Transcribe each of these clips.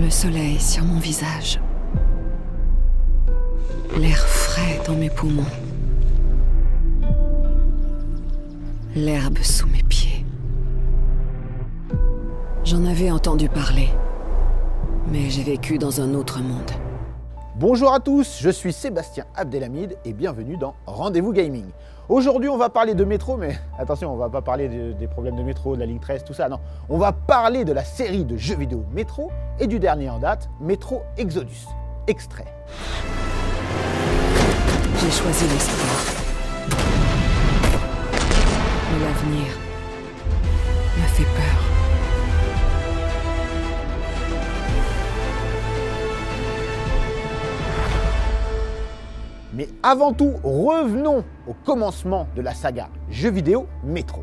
Le soleil sur mon visage. L'air frais dans mes poumons. L'herbe sous mes pieds. J'en avais entendu parler, mais j'ai vécu dans un autre monde. Bonjour à tous, je suis Sébastien Abdelhamid et bienvenue dans Rendez-vous Gaming. Aujourd'hui, on va parler de métro, mais attention, on va pas parler des problèmes de métro, de la ligne 13, tout ça, non. On va parler de la série de jeux vidéo Metro et du dernier en date, Metro Exodus. Extrait. J'ai choisi l'espoir. Mais l'avenir me fait peur. Mais avant tout, revenons au commencement de la saga jeux vidéo Metro.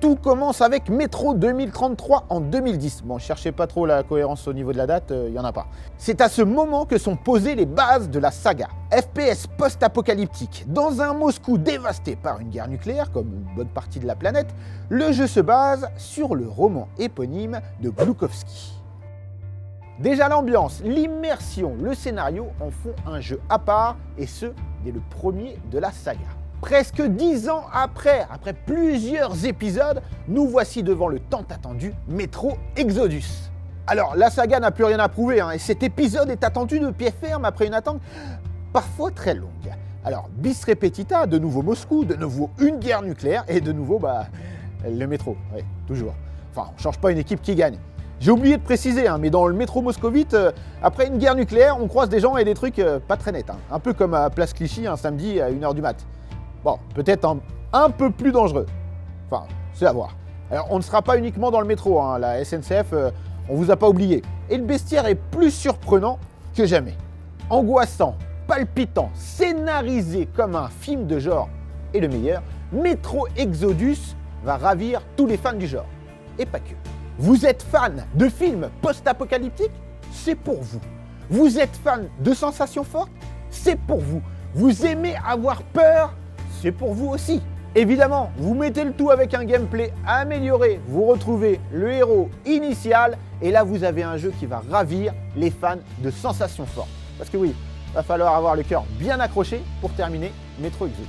Tout commence avec Metro 2033 en 2010. Bon, cherchez pas trop la cohérence au niveau de la date, il n'y en a pas. C'est à ce moment que sont posées les bases de la saga. FPS post-apocalyptique, dans un Moscou dévasté par une guerre nucléaire, comme une bonne partie de la planète, le jeu se base sur le roman éponyme de Glukhovsky. Déjà l'ambiance, l'immersion, le scénario en font un jeu à part, et ce, dès le premier de la saga. Presque 10 ans après plusieurs épisodes, nous voici devant le tant attendu Metro Exodus. Alors, la saga n'a plus rien à prouver, et cet épisode est attendu de pied ferme après une attente parfois très longue. Alors, bis repetita, de nouveau Moscou, de nouveau une guerre nucléaire, et de nouveau, le métro, oui, toujours. Enfin, on change pas une équipe qui gagne. J'ai oublié de préciser, mais dans le métro moscovite, après une guerre nucléaire, on croise des gens et des trucs pas très nets. Un peu comme à Place Clichy un samedi à 1h du mat'. Bon, peut-être un peu plus dangereux. Enfin, c'est à voir. Alors, on ne sera pas uniquement dans le métro, la SNCF, on vous a pas oublié. Et le bestiaire est plus surprenant que jamais. Angoissant, palpitant, scénarisé comme un film de genre. Et le meilleur, Metro Exodus va ravir tous les fans du genre. Et pas que. Vous êtes fan de films post-apocalyptiques? C'est pour vous. Vous êtes fan de sensations fortes? C'est pour vous. Vous aimez avoir peur? C'est pour vous aussi. Évidemment, vous mettez le tout avec un gameplay amélioré, vous retrouvez le héros initial, et là vous avez un jeu qui va ravir les fans de sensations fortes. Parce que oui, va falloir avoir le cœur bien accroché pour terminer Metro Exodus.